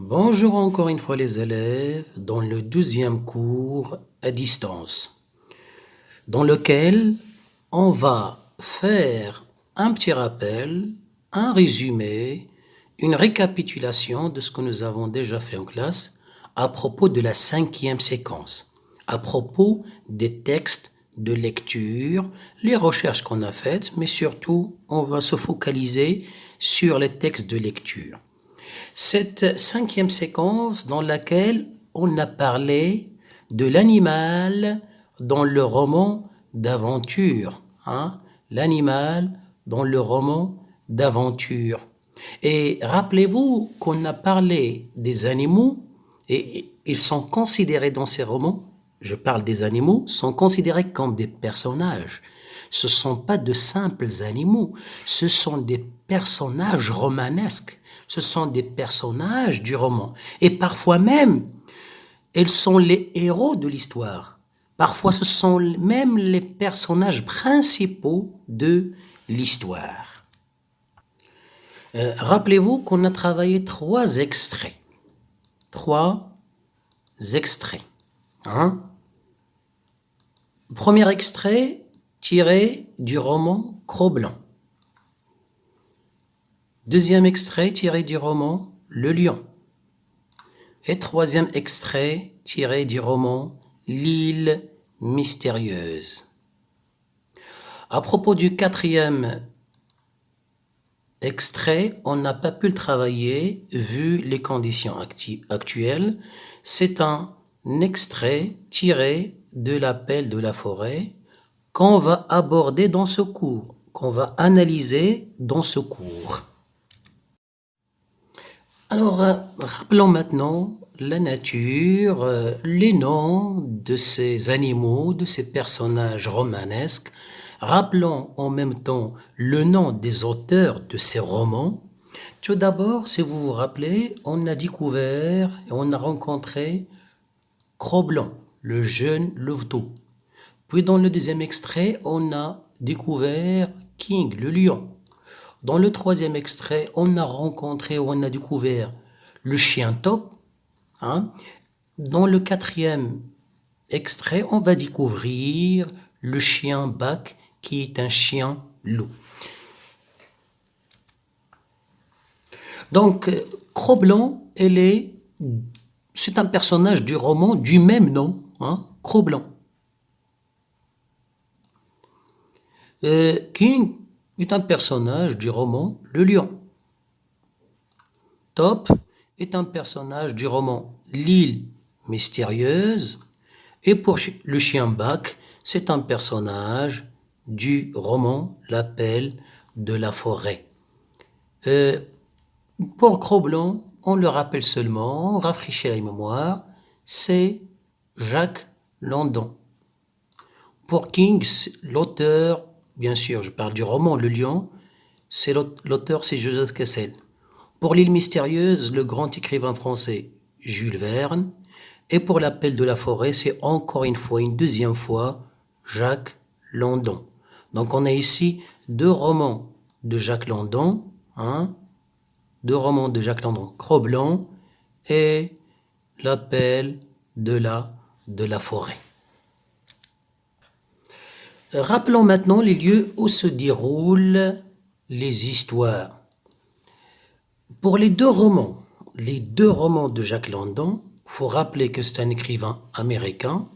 Bonjour encore une fois les élèves dans le 12e cours à distance, dans lequel on va faire un petit rappel, un résumé, une récapitulation de ce que nous avons déjà fait en classe à propos de la 5e séquence, à propos des textes de lecture, les recherches qu'on a faites, mais surtout on va se focaliser sur les textes de lecture. Cette 5e séquence dans laquelle on a parlé de l'animal dans le roman d'aventure. L'animal dans le roman d'aventure. Et rappelez-vous qu'on a parlé des animaux et ils sont considérés dans ces romans, je parle des animaux, sont considérés comme des personnages. Ce ne sont pas de simples animaux, ce sont des personnages romanesques. Ce sont des personnages du roman. Et parfois même, ils sont les héros de l'histoire. Parfois, ce sont même les personnages principaux de l'histoire. Rappelez-vous qu'on a travaillé 3 extraits. 3 extraits. Premier extrait tiré du roman Cro-Blanc. Deuxième extrait tiré du roman Le Lion. Et troisième extrait tiré du roman L'île mystérieuse. À propos du 4e extrait, on n'a pas pu le travailler vu les conditions actuelles. C'est un extrait tiré de l'appel de la forêt qu'on va aborder dans ce cours, qu'on va analyser dans ce cours. Alors, rappelons maintenant la nature, les noms de ces animaux, de ces personnages romanesques. Rappelons en même temps le nom des auteurs de ces romans. Tout d'abord, si vous vous rappelez, on a découvert et on a rencontré Cro-Blanc, le jeune louveteau. Puis dans le deuxième extrait, on a découvert King, le lion. Dans le troisième extrait, on a rencontré ou on a découvert le chien Top. Dans le 4e extrait, on va découvrir le chien Bac, qui est un chien loup. Donc, Cro-Blanc, c'est un personnage du roman du même nom, Cro-Blanc. King est un personnage du roman Le Lion. Top est un personnage du roman L'île mystérieuse. Et pour le chien Bac, c'est un personnage du roman L'appel de la forêt. Pour Cro-Blanc, on le rappelle seulement, on rafraîchit la mémoire, c'est Jacques Landon. Pour King, l'auteur, bien sûr, je parle du roman Le Lion, l'auteur c'est Joseph Kessel. Pour l'île mystérieuse, le grand écrivain français Jules Verne. Et pour l'appel de la forêt, c'est encore une fois, une deuxième fois, Jacques Landon. Donc on a ici 2 romans de Jacques Landon, 2 romans de Jacques Landon, Cro-Blanc et l'appel de la forêt. Rappelons maintenant les lieux où se déroulent les histoires. Pour les 2 romans de Jacques Landon, il faut rappeler que c'est un écrivain américain.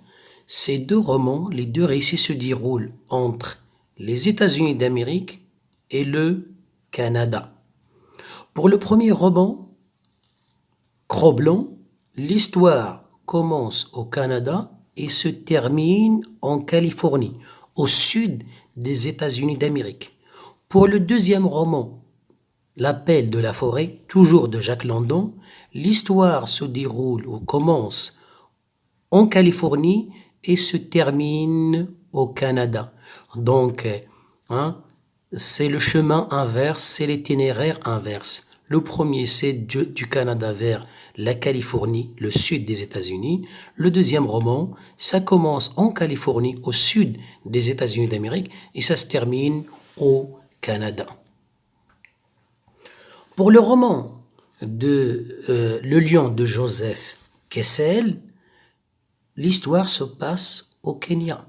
Ces 2 romans, les 2 récits se déroulent entre les États-Unis d'Amérique et le Canada. Pour le premier roman, Cro-Blanc, l'histoire commence au Canada et se termine en Californie, au sud des États-Unis d'Amérique. Pour le deuxième roman, L'appel de la forêt, toujours de Jacques Landon, l'histoire se déroule ou commence en Californie et se termine au Canada. Donc, c'est le chemin inverse, c'est l'itinéraire inverse. Le premier, c'est du Canada vers la Californie, le sud des États-Unis. Le deuxième roman, ça commence en Californie, au sud des États-Unis d'Amérique, et ça se termine au Canada. Pour le roman Le lion de Joseph Kessel, l'histoire se passe au Kenya,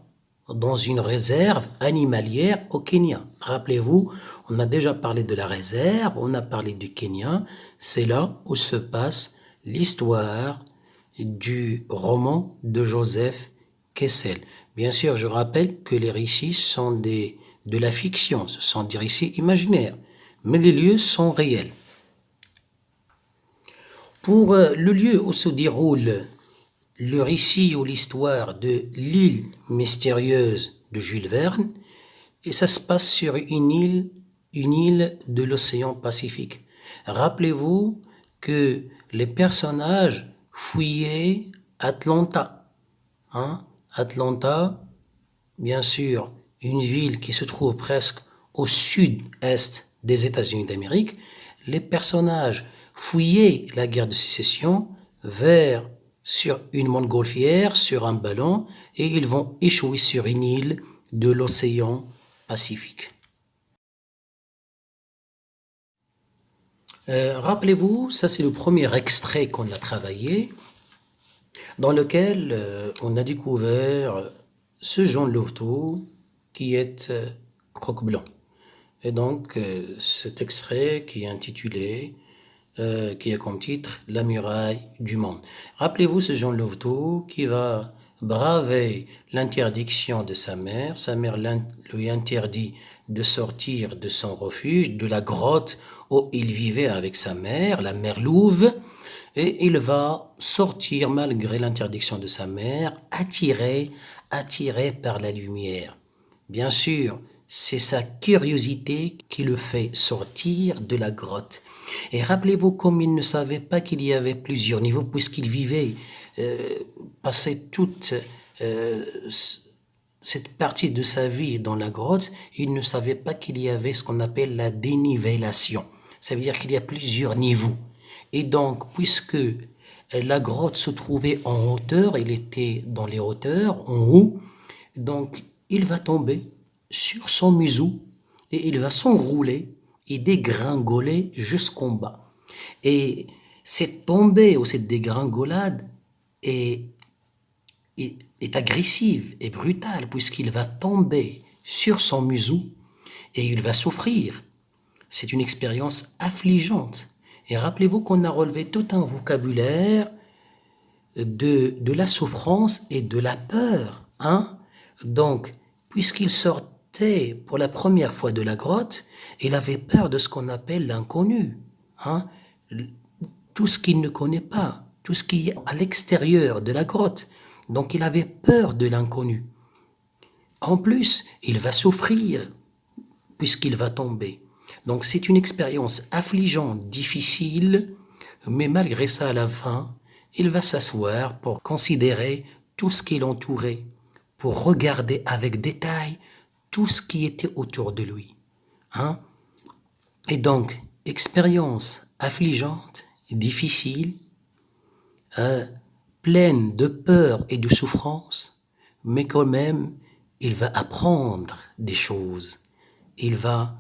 dans une réserve animalière au Kenya. Rappelez-vous, on a déjà parlé de la réserve, on a parlé du Kenya, c'est là où se passe l'histoire du roman de Joseph Kessel. Bien sûr, je rappelle que les récits sont de la fiction, ce sont des récits imaginaires, mais les lieux sont réels. Pour le lieu où se déroule le récit ou l'histoire de l'île mystérieuse de Jules Verne, et ça se passe sur une île de l'océan Pacifique. Rappelez-vous que les personnages fouillaient Atlanta. Atlanta, bien sûr, une ville qui se trouve presque au sud-est des États-Unis d'Amérique. Les personnages fouillaient la guerre de sécession sur une montgolfière, sur un ballon, et ils vont échouer sur une île de l'océan Pacifique. Rappelez-vous, ça c'est le premier extrait qu'on a travaillé, dans lequel on a découvert ce Jean Louveteau qui est croque-blanc. Et donc cet extrait qui est intitulé, qui a comme titre « La muraille du monde ». Rappelez-vous ce Jean Louveteau qui va braver l'interdiction de sa mère lui interdit de sortir de son refuge, de la grotte où il vivait avec sa mère, la mère Louve, et il va sortir malgré l'interdiction de sa mère, attiré par la lumière. Bien sûr, c'est sa curiosité qui le fait sortir de la grotte. Et rappelez-vous comme il ne savait pas qu'il y avait plusieurs niveaux, puisqu'il vivait, passait toute cette partie de sa vie dans la grotte, il ne savait pas qu'il y avait ce qu'on appelle la dénivellation. Ça veut dire qu'il y a plusieurs niveaux. Et donc, puisque la grotte se trouvait en hauteur, il était dans les hauteurs, en haut, donc il va tomber sur son museau et il va s'enrouler et dégringoler jusqu'en bas. Et cette tombée ou cette dégringolade est agressive et brutale puisqu'il va tomber sur son museau et il va souffrir. C'est une expérience affligeante. Et rappelez-vous qu'on a relevé tout un vocabulaire de la souffrance et de la peur. Donc, puisqu'il sortait pour la première fois de la grotte, il avait peur de ce qu'on appelle l'inconnu. Tout ce qu'il ne connaît pas, tout ce qui est à l'extérieur de la grotte. Donc, il avait peur de l'inconnu. En plus, il va souffrir puisqu'il va tomber. Donc, c'est une expérience affligeante, difficile, mais malgré ça, à la fin, il va s'asseoir pour considérer tout ce qui l'entourait, pour regarder avec détail tout ce qui était autour de lui. Et donc, expérience affligeante, difficile, pleine de peur et de souffrance, mais quand même, il va apprendre des choses. Il va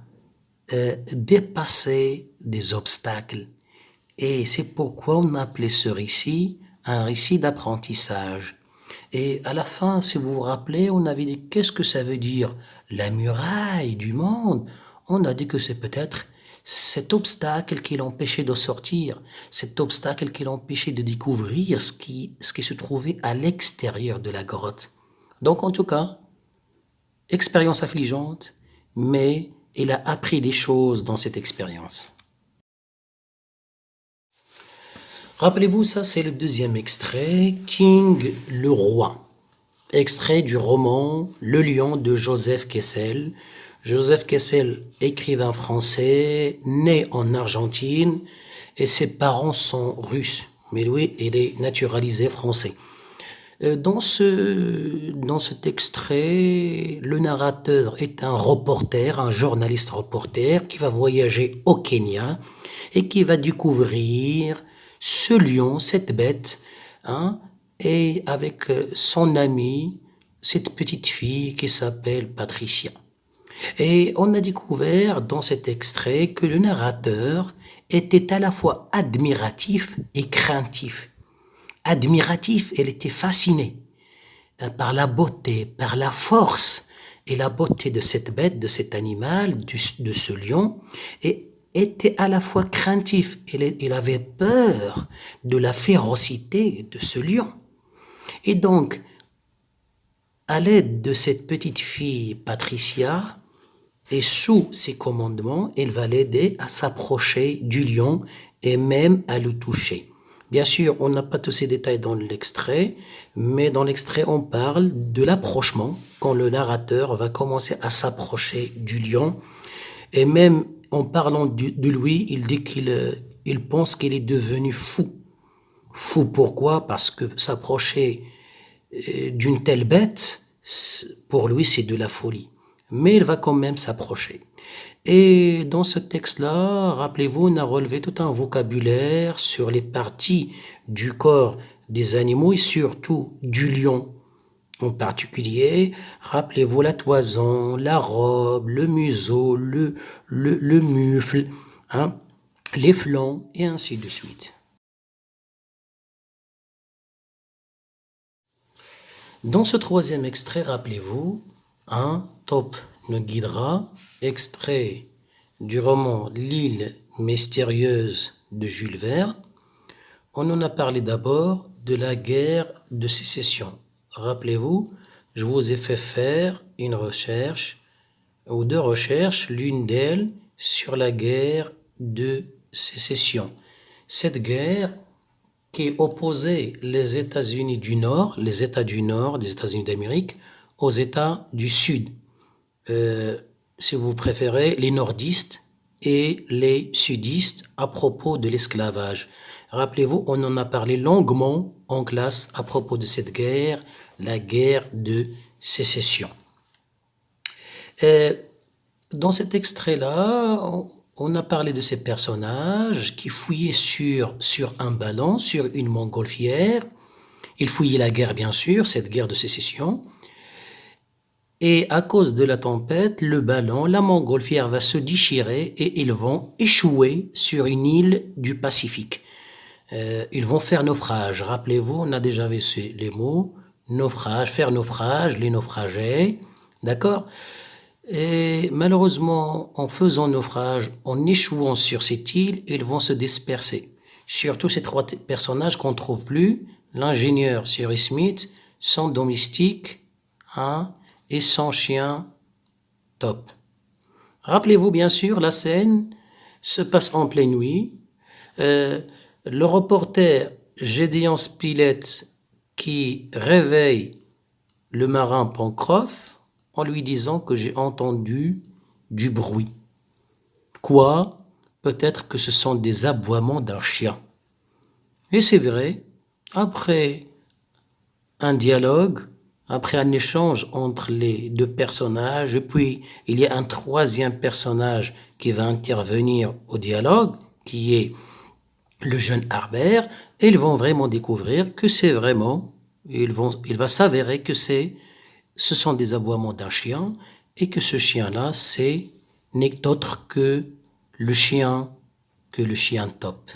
dépasser des obstacles. Et c'est pourquoi on a appelé ce récit un récit d'apprentissage. Et à la fin, si vous vous rappelez, on avait dit qu'est-ce que ça veut dire la muraille du monde? On a dit que c'est peut-être cet obstacle qui l'empêchait de sortir, cet obstacle qui l'empêchait de découvrir ce qui se trouvait à l'extérieur de la grotte. Donc en tout cas, expérience affligeante, mais il a appris des choses dans cette expérience. Rappelez-vous, ça c'est le deuxième extrait, King le roi. Extrait du roman Le lion de Joseph Kessel. Joseph Kessel, écrivain français, né en Argentine, et ses parents sont russes, mais lui, il est naturalisé français. Dans cet extrait, le narrateur est un reporter, un journaliste reporter qui va voyager au Kenya et qui va découvrir ce lion, cette bête, et avec son amie, cette petite fille qui s'appelle Patricia. Et on a découvert dans cet extrait que le narrateur était à la fois admiratif et craintif. Admiratif, elle était fascinée par la beauté, par la force et la beauté de cette bête, de cet animal, de ce lion, et était à la fois craintif. Il avait peur de la férocité de ce lion. Et donc, à l'aide de cette petite fille Patricia, et sous ses commandements, elle va l'aider à s'approcher du lion et même à le toucher. Bien sûr, on n'a pas tous ces détails dans l'extrait, mais dans l'extrait, on parle de l'approchement, quand le narrateur va commencer à s'approcher du lion. Et même en parlant de lui, il dit qu'il pense qu'il est devenu fou. Fou pourquoi? Parce que s'approcher d'une telle bête, pour lui, c'est de la folie. Mais il va quand même s'approcher. Et dans ce texte-là, rappelez-vous, on a relevé tout un vocabulaire sur les parties du corps des animaux et surtout du lion en particulier. Rappelez-vous la toison, la robe, le museau, le mufle, hein, les flancs et ainsi de suite. Dans ce troisième extrait, rappelez-vous, un top nous guidera, extrait du roman L'île mystérieuse de Jules Verne. On en a parlé d'abord de la guerre de sécession. Rappelez-vous, je vous ai fait faire une recherche ou deux recherches, l'une d'elles sur la guerre de sécession. Cette guerre qui opposait les États-Unis du Nord, les États du Nord des États-Unis d'Amérique, aux États du Sud. Si vous préférez, les nordistes et les sudistes à propos de l'esclavage. Rappelez-vous, on en a parlé longuement en classe à propos de cette guerre, la guerre de sécession. Dans cet extrait-là, on a parlé de ces personnages qui fouillaient sur un ballon, sur une montgolfière. Ils fouillaient la guerre, bien sûr, cette guerre de sécession. Et à cause de la tempête, le ballon, la montgolfière va se déchirer et ils vont échouer sur une île du Pacifique. Ils vont faire naufrage. Rappelez-vous, on a déjà vu les mots naufrage, faire naufrage, les naufragés. D'accord? Et malheureusement, en faisant naufrage, en échouant sur cette île, ils vont se disperser. Surtout ces trois personnages qu'on ne trouve plus, l'ingénieur Cyrus Smith, son domestique, hein, et son chien Top. Rappelez-vous bien sûr, la scène se passe en pleine nuit. Le reporter Gédéon Spilett qui réveille le marin Pencroff en lui disant que j'ai entendu du bruit. Quoi? Peut-être que ce sont des aboiements d'un chien. Et c'est vrai, après un dialogue, après un échange entre les deux personnages, et puis il y a un troisième personnage qui va intervenir au dialogue, qui est le jeune Harbert, et ils vont vraiment découvrir que c'est vraiment, il va s'avérer que ce sont des aboiements d'un chien, et que ce chien-là, n'est autre que le chien Top.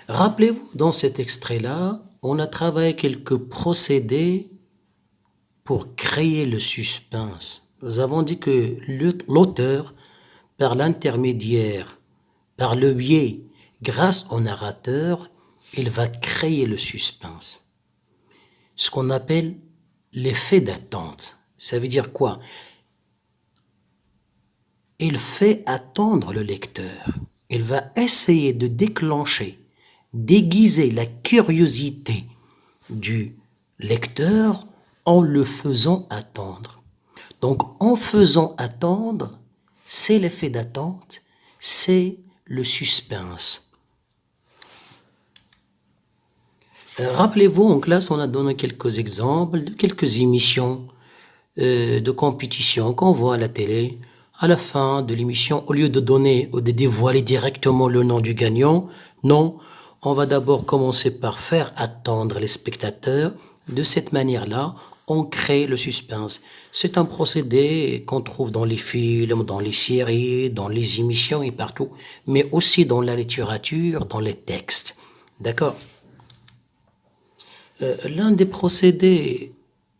Rappelez-vous, dans cet extrait-là, on a travaillé quelques procédés pour créer le suspense. Nous avons dit que l'auteur, par l'intermédiaire, par le biais, grâce au narrateur, il va créer le suspense. Ce qu'on appelle l'effet d'attente. Ça veut dire quoi? Il fait attendre le lecteur. Il va essayer de déclencher, d'aiguiser la curiosité du lecteur en le faisant attendre. Donc, en faisant attendre, c'est l'effet d'attente, c'est le suspense. Rappelez-vous, en classe, on a donné quelques exemples de quelques émissions de compétition qu'on voit à la télé. À la fin de l'émission, au lieu de donner ou de dévoiler directement le nom du gagnant, non, on va d'abord commencer par faire attendre les spectateurs. De cette manière-là, on crée le suspense. C'est un procédé qu'on trouve dans les films, dans les séries, dans les émissions et partout, mais aussi dans la littérature, dans les textes. D'accord? L'un des procédés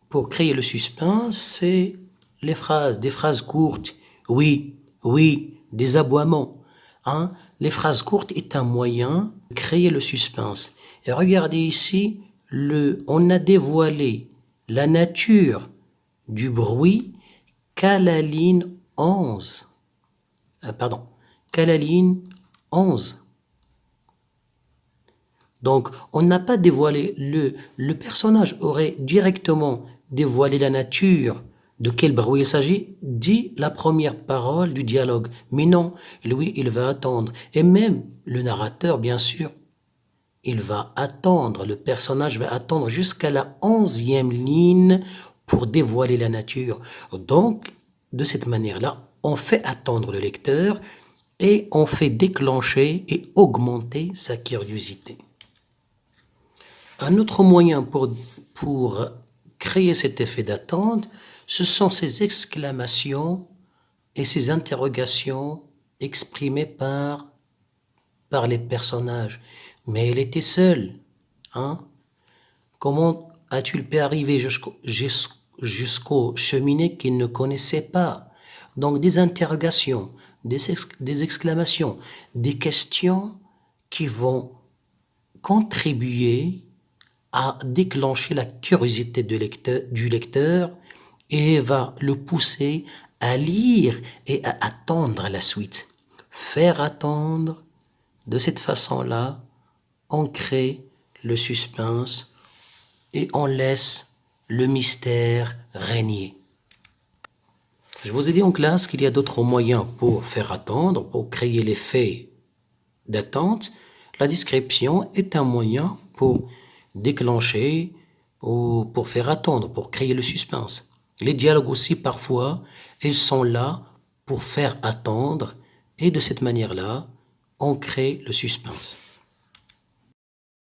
pour créer le suspense, c'est des phrases courtes. Oui, oui, des aboiements. Hein? Les phrases courtes est un moyen de créer le suspense. Et regardez ici, on a dévoilé la nature du bruit qu'à la ligne 11. Qu'à la ligne 11. Donc, on n'a pas dévoilé le personnage aurait directement dévoilé la nature de quel bruit il s'agit, dit la première parole du dialogue. Mais non, lui, il va attendre. Et même le narrateur, bien sûr, il va attendre, le personnage va attendre jusqu'à la 11e ligne pour dévoiler la nature. Donc, de cette manière-là, on fait attendre le lecteur et on fait déclencher et augmenter sa curiosité. Un autre moyen pour créer cet effet d'attente, ce sont ces exclamations et ces interrogations exprimées par les personnages. Mais elle était seule. Hein? Comment a-t-il pu arriver jusqu'au cheminée qu'il ne connaissait pas? Donc des interrogations, des exclamations, des questions qui vont contribuer à déclencher la curiosité du lecteur et va le pousser à lire et à attendre la suite. Faire attendre, de cette façon-là, on crée le suspense et on laisse le mystère régner. Je vous ai dit en classe qu'il y a d'autres moyens pour faire attendre, pour créer l'effet d'attente. La description est un moyen pour déclencher ou pour faire attendre, pour créer le suspense. Les dialogues aussi, parfois, ils sont là pour faire attendre et de cette manière-là, on crée le suspense.